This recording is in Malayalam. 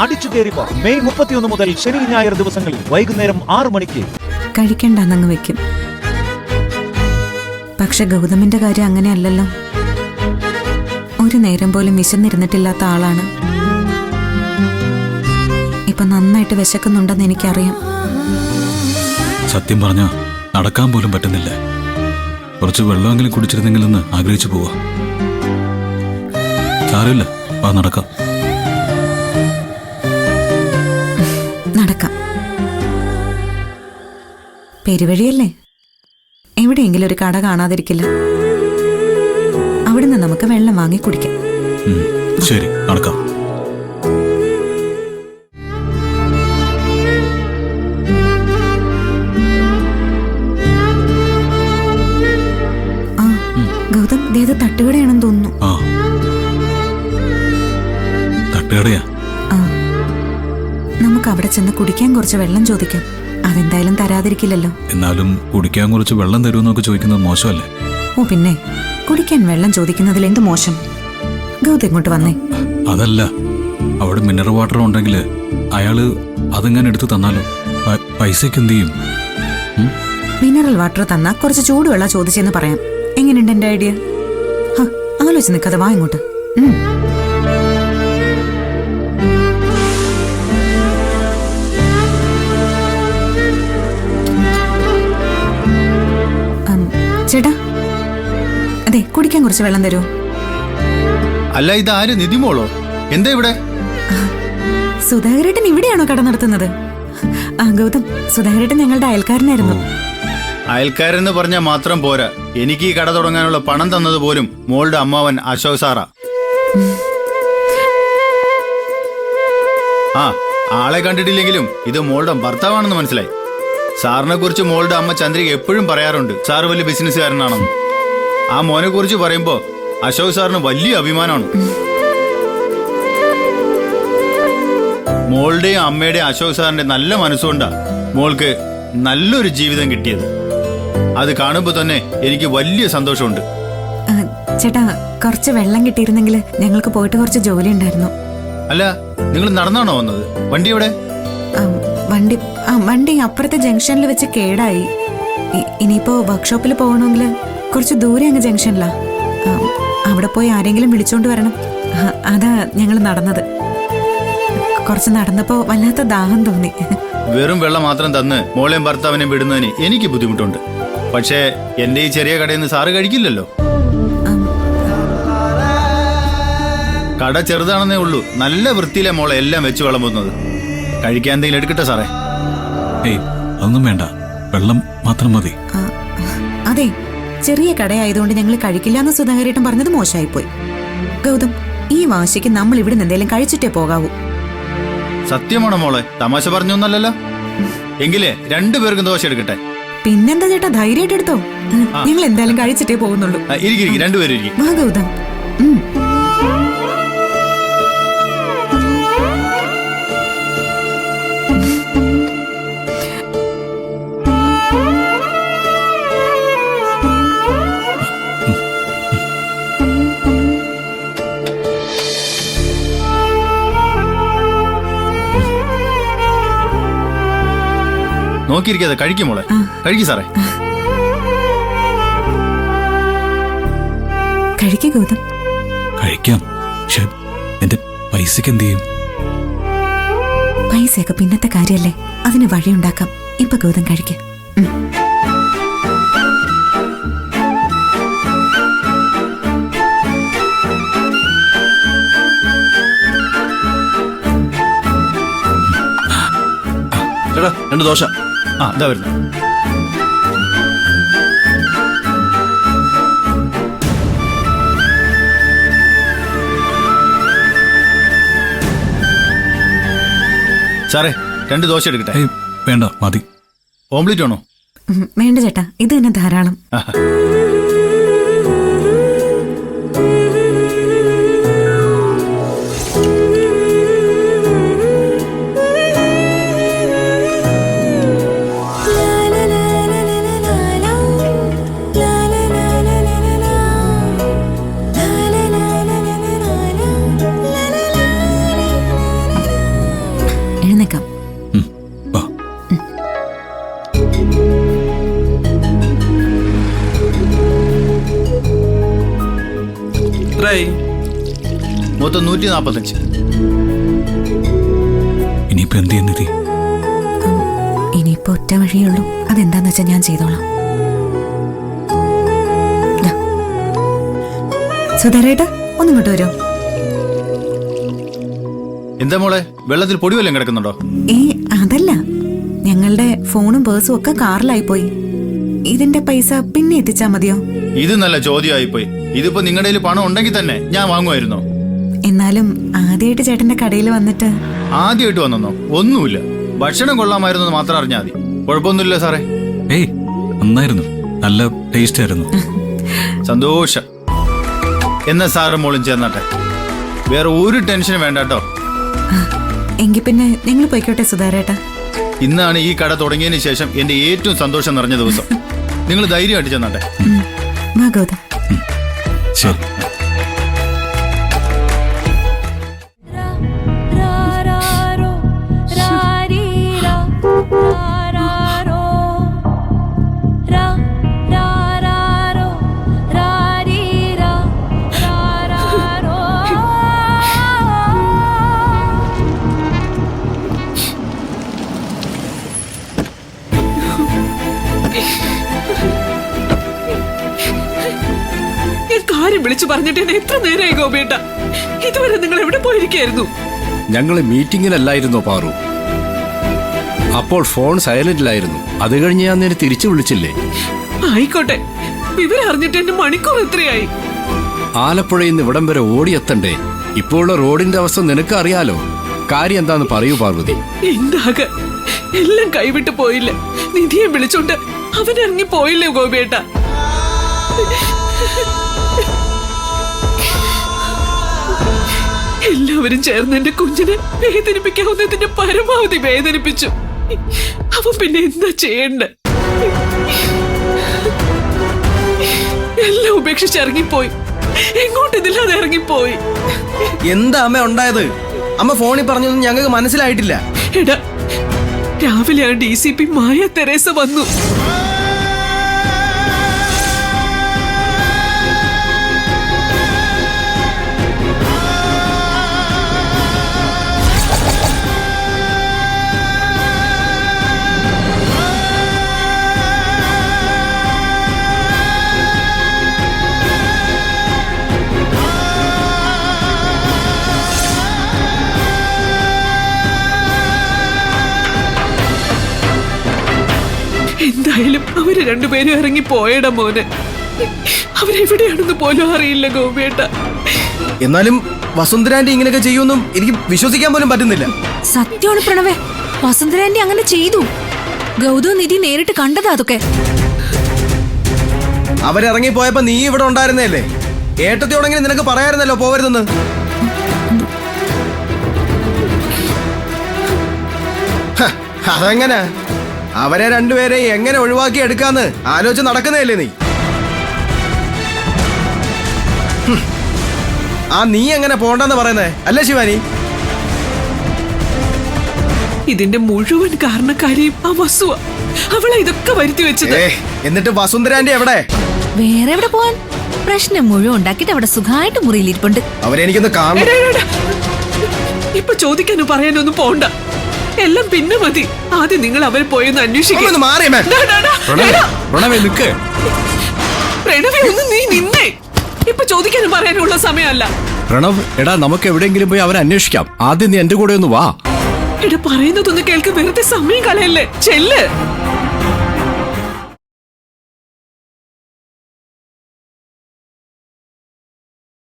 അടിച്ചുകയറിപ്പോ മെയ് 31 മുതൽ ശനി ഞായർ ദിവസങ്ങളിൽ വൈകുന്നേരം 6 മണിക്ക്. കഴിക്കണ്ടെന്നങ്ങ് വെക്കും. പക്ഷെ ഗൗതമിന്റെ കാര്യം അങ്ങനെയല്ലല്ലോ. ഒരു നേരം പോലും വിശന്നിരുന്നിട്ടില്ലാത്ത ആളാണ്. ഇപ്പൊ നന്നായിട്ട് വിശക്കുന്നുണ്ടെന്ന് എനിക്കറിയാം. സത്യം പറഞ്ഞ നടക്കാൻ പോലും പറ്റുന്നില്ല. കുറച്ച് വെള്ളമെങ്കിലും കുടിച്ചിരുന്നെങ്കിലെന്ന് ആഗ്രഹിച്ചു പോവാ. സാരമില്ല, വാ നടക്കാം. നടക്കാം. പെരുവഴിയല്ലേ, എവിടെയെങ്കിലും ഒരു കട കാണാതിരിക്കില്ല. അവിടുന്ന് നമുക്ക് വെള്ളം വാങ്ങി കുടിക്കാം. ശരി, നടക്കാം. ആ ഗൗതം, ഇത് തട്ടുകടയാണെന്ന് തോന്നുന്നു. ആ, തട്ടുകടയാ. ആ, നമുക്ക് അവിടെ ചെന്ന് കുടിക്കാൻ കുറച്ച് വെള്ളം ചോദിക്കാം. അതെന്തായാലും തരാതിരിക്കില്ലല്ലോ. എന്നാലും കുടിക്കാൻ കുറച്ച് വെള്ളം തരുമെന്നൊക്കെ ചോദിക്കുന്നത് മോശമല്ലേ? ഓ പിന്നെ, കുടിക്കാൻ വെള്ളം ചോദിക്കുന്നതിൽ എന്ത് മോശം? ഗൗതം ഇങ്ങോട്ട് വന്നേ. അതല്ല, അവിടെ മിനറൽ വാട്ടർ ഉണ്ടെങ്കിൽ അയാള് അതെങ്ങനെ എടുത്തു തന്നാലോ? പൈസക്ക് എന്ത് ചെയ്യും? മിനറൽ വാട്ടർ തന്നാ കുറച്ച് ചൂടുവെള്ളം ചോദിച്ചെന്ന് പറയാം. എങ്ങനെയുണ്ട് എന്റെ ഐഡിയ? ആലോചിച്ച് നിൽക്കാതെ വാ ഇങ്ങോട്ട്. ചേട്ടാ, അതെ, കുടിക്കാൻ കുറച്ച് വെള്ളം തരൂ. അല്ല, ഇതാര്? നിധിമോളോ? എന്താ ഇവിടെ? സുധാകരേട്ടൻ ഇവിടെയാണോ കട നടത്തുന്നത്? ആ ഗൗതം, സുധാകരേട്ടൻ ഞങ്ങളുടെ അയൽക്കാരനായിരുന്നു. അയൽക്കാരെന്ന് പറഞ്ഞാൽ മാത്രം പോരാ, എനിക്ക് ഈ കട തുടങ്ങാനുള്ള പണം തന്നത് പോലും മോളുടെ അമ്മാവൻ അശോക് സാറാ. ആ, ആളെ കണ്ടിട്ടില്ലെങ്കിലും ഇത് മോളുടെ ഭർത്താവാണെന്ന് മനസ്സിലായി. സാറിനെ കുറിച്ച് മോളുടെ അമ്മ ചന്ദ്രിക എപ്പോഴും പറയാറുണ്ട്, സാറ് വലിയ ബിസിനസ്സുകാരനാണെന്ന്. ആ മോനെ കുറിച്ച് പറയുമ്പോ അശോക് സാറിന് വലിയ അഭിമാനമാണ്. മോളുടെയും അമ്മയുടെയും അശോക് സാറിന്റെ നല്ല മനസ്സുകൊണ്ടാ മോൾക്ക് നല്ലൊരു ജീവിതം കിട്ടിയത്. അത് കാണുമ്പോ തന്നെ എനിക്ക് വലിയ സന്തോഷമുണ്ട്. ചേട്ടാ, കുറച്ച് വെള്ളം കിട്ടിയിരുന്നെങ്കിൽ ഞങ്ങൾക്ക് പോയിട്ട് കുറച്ച് ജോലി ഉണ്ടായിരുന്നു. അല്ല, നിങ്ങൾ നടന്നാണോ വന്നത്? വണ്ടി എവിടെ? വണ്ടി അപ്പുറത്തെ ജംഗ്ഷനിൽ വെച്ച് കേടായി. ഇനിയിപ്പോ വർക്ക്ഷോപ്പിൽ പോകണമെങ്കിൽ കുറച്ച് ദൂരെ അങ്ങ് ജംഗ്ഷനിലാ. അവിടെ പോയി ആരെങ്കിലും വിളിച്ചോണ്ട് വരണം. അതാ ഞങ്ങൾ നടന്നത്. കുറച്ച് നടന്നപ്പോ വല്ലാത്ത ദാഹം തോന്നി. വെറും വെള്ളം മാത്രം തന്ന് മോളെയും ഭർത്താവിനെയും വിടുന്നതിന് എനിക്ക് ബുദ്ധിമുട്ടുണ്ട്. പക്ഷേ എന്റെ ഈ ചെറിയ കടയിൽ നിന്ന് സാറ് കഴിക്കില്ലല്ലോ. കട ചെറുതാണെന്നേ ഉള്ളൂ, നല്ല വൃത്തിയിലെ മോളെ എല്ലാം വെച്ച് വിളമ്പുന്നത്. കഴിക്കാൻ എന്തെങ്കിലും എടുക്കട്ടെ സാറേ? ഏയ്, അതൊന്നും വേണ്ട, വെള്ളം മാത്രം മതി. അതെ, ചെറിയ കടയായതുകൊണ്ട് ഞങ്ങൾ കഴിക്കില്ല എന്ന് സുധാകരേട്ടൻ പറഞ്ഞത് മോശമായിപ്പോയി. ഗൗതം, ഈ വാശിക്ക് നമ്മൾ ഇവിടെ നിന്ന് എന്തെങ്കിലും കഴിച്ചിട്ടേ പോകാവൂ. സത്യമാണോ മോളെ? തമാശ പറഞ്ഞൊന്നല്ലല്ലോ. എങ്കിലേ രണ്ടുപേർക്കും ദോശ എടുക്കട്ടെ. പിന്നെന്താ ചേട്ടാ, ധൈര്യമായിട്ട് എടുത്തോ. ഞങ്ങൾ എന്തായാലും കഴിച്ചിട്ടേ പോകുന്നുള്ളൂ. ഇരിക്കും, രണ്ടുപേരും ഇരിക്കും. വാ ഗൗതം. നോക്കിയിരിക്കാതെ കഴിക്കും മോളെ. കഴിക്കും സാറേ. കഴിക്കും ഗൗതം. കഴിക്കാം. എന്റെ പൈസക്ക് എന്ത് ചെയ്യും? പൈസയൊക്കെ പിന്നത്തെ കാര്യല്ലേ, അതിന് വഴിയുണ്ടാക്കാം. ഇപ്പൊ ഗൗതം കഴിക്കാം. ചേട്ടാ, 2 ദോശ. ഇതാ വരുന്നു. സാറേ, 2 ദോശ എടുക്കട്ടെ? വേണ്ട, മതി. ഓംലെറ്റ് ആണോ? വേണ്ട ചേട്ടാ, ഇത് തന്നെ ധാരാളം. എത്രയായി? മൊത്തം 145. ഇനിയിപ്പോ എന്ത് ചെയ്യുന്ന നിധി? ഇനിയിപ്പോ ഒറ്റ വഴിയുള്ളൂ. അതെന്താന്ന് വെച്ചാൽ ഞാൻ ചെയ്തോളാം. ദാ. സുധാരേട്ടാ ഒന്നിങ്ങോട്ട് വരോ? എന്താ മോളെ, വെള്ളത്തിൽ പൊടി വല്ലതും കിടക്കുന്നുണ്ടോ? അതല്ല, ഞങ്ങളുടെ ഫോണും പേഴ്സും ഒക്കെ കാറിലായി പോയി. ഇതിന്റെ പൈസ പിന്നെ എത്തിച്ചാ മതിയോ? ഇത് നല്ല ചോദ്യമായിപ്പോയി. ഇതിപ്പോ നിങ്ങളുടെ കയ്യിൽ പണം ഉണ്ടെങ്കിൽ തന്നെ ഞാൻ വാങ്ങുമായിരുന്നോ? എന്നാലും ആദ്യമായിട്ട് ചേട്ടന്റെ കടയിൽ വന്നിട്ട്. ആദ്യമായിട്ട് വന്നോ? ഒന്നുമില്ല, ഭക്ഷണം കൊള്ളാമായിരുന്നു എന്ന് മാത്രം അറിഞ്ഞാൽ മതി. കുഴപ്പമൊന്നുമില്ല സാറേ. ഏയ് നന്നായിരുന്നു, നല്ല ടേസ്റ്റ് ആയിരുന്നു. സന്തോഷം. എന്നാ സാറും മോളും ചേർന്നാട്ടെ, വേറെ ഒരു ടെൻഷനും വേണ്ട കേട്ടോ. എങ്കിൽ പിന്നെ നിങ്ങൾ പോയിക്കോട്ടെ സുധാരേട്ടാ. ഇന്നാണ് ഈ കട തുടങ്ങിയതിന് ശേഷം എന്റെ ഏറ്റവും സന്തോഷം നിറഞ്ഞ ദിവസം. നിങ്ങൾ ധൈര്യമായിട്ട് ചെന്നാട്ടെ. വാ ഗൗതം. ശരി. കാര്യം വിളിച്ചു പറഞ്ഞിട്ട് എന്നെ എത്ര നേരമായി ഗോപേട്ട? ഇതുവരെ നിങ്ങൾ എവിടെ പോയിരിക്കായിരുന്നു? ഞങ്ങള് മീറ്റിംഗിലല്ലായിരുന്നോ പാറു? അപ്പോൾ ഫോൺ സൈലന്റിലായിരുന്നു. അത് കഴിഞ്ഞ് ഞാൻ നേരെ തിരിച്ചു വിളിച്ചില്ലേ? ആയിക്കോട്ടെ, വിവരം അറിഞ്ഞിട്ട് എന്റെ മണിക്കൂർ എത്രയായി? ആലപ്പുഴയിൽ നിന്ന് ഇവിടം വരെ ഓടിയെത്തണ്ടേ? ഇപ്പോഴുള്ള റോഡിന്റെ അവസ്ഥ നിനക്ക് അറിയാലോ. കാര്യം എന്താന്ന് പറയൂ പാർവതി. എന്താകെ എല്ലാം കൈവിട്ട് പോയില്ല. നിധിയെ വിളിച്ചോണ്ട് അവനിറങ്ങി പോയില്ലേ ഗോപേട്ട? എല്ലാവരും ചേർന്ന് എന്റെ കുഞ്ഞിനെ വേദനിപ്പിക്കാവുന്നതിന്റെ പരമാവധി വേദനിപ്പിച്ചു. അവൻ പിന്നെ എന്താ ചെയ്യണ്ടേ? എല്ലാം ഉപേക്ഷിച്ച് ഇറങ്ങിപ്പോയി. എങ്ങോട്ട് ഇതില്ലാതെ ഇറങ്ങിപ്പോയി. എന്താ അമ്മ ഉണ്ടായത്? അമ്മ ഫോണിൽ പറഞ്ഞൊന്നും ഞങ്ങൾക്ക് മനസ്സിലായിട്ടില്ല. എടാ, രാവിലെ ആ DCP മായ തെരേസ വന്നു. എന്തായാലും അവര് രണ്ടുപേരും ഇറങ്ങി പോയടാ മോനെ. അവരെവിടെയാണെന്ന് പോലും അറിയില്ല ഗോപേട്ട. എന്നാലും വസുന്ധരാന്റി ഇങ്ങനെയൊക്കെ ചെയ്യുമെന്നും എനിക്ക് വിശ്വസിക്കാൻ പോലും പറ്റുന്നില്ല. സത്യമാണ് പ്രണവേ, വസുന്ധരാന്റി അങ്ങനെ ചെയ്തു. ഗൗതം നിധി നേരിട്ട് കണ്ടതാ അതൊക്കെ. അവരിറങ്ങി പോയപ്പോ നീ ഇവിടെ ഉണ്ടായിരുന്നല്ലേ? ഏട്ടത്തിയോടെങ്കിലും നിനക്ക് പറയായിരുന്നല്ലോ പോവരുതെന്ന്. അതെങ്ങനെ? അവരെ രണ്ടുപേരെ എങ്ങനെ ഒഴിവാക്കി എടുക്കാന്ന് ആലോചിച്ച് നടക്കുന്നതല്ലേ നീ? നീ എങ്ങനെ പോണ്ടെന്ന് പറയുന്നേ അല്ലേ ശിവാനി? ഇതിന്റെ മുഴുവൻ കാരണക്കാരിയും ആ വസുവ. അവളെ ഇതൊക്കെ വരുത്തി വെച്ചത്. എന്നിട്ട് വസുന്ധരാന്റി എവിടെ? വേറെ എവിടെ പോവാൻ? പ്രശ്നം മുഴുവൻ ഉണ്ടാക്കിട്ട് അവിടെ സുഖമായിട്ട് മുറിയിലിരിപ്പുണ്ട്. അവരെനിക്കൊന്ന് കാണണം. ഇപ്പൊ ചോദിക്കാനോ പറയാനോ ഒന്നും പോണ്ട. എല്ലാം പിന്നെ മതി. ആദ്യം നിങ്ങൾ അവരെ പോയെന്ന് അന്വേഷിക്കും. പ്രണവേ നിക്ക്. പ്രണവേ ഒന്ന് നീ നിന്നേ. ഇപ്പൊ ചോദിക്കാനും പറയാനുള്ള സമയമല്ല. പ്രണവ്, എടാ നമുക്ക് എവിടെയെങ്കിലും പോയി അവരെ അന്വേഷിക്കാം. ആദ്യം നീ എന്റെ കൂടെ ഒന്ന് വാ. എടാ പറയുന്നതൊന്ന് കേൾക്ക്, വെറുതെ സമയം കളയല്ലേ. ചെല്ല്.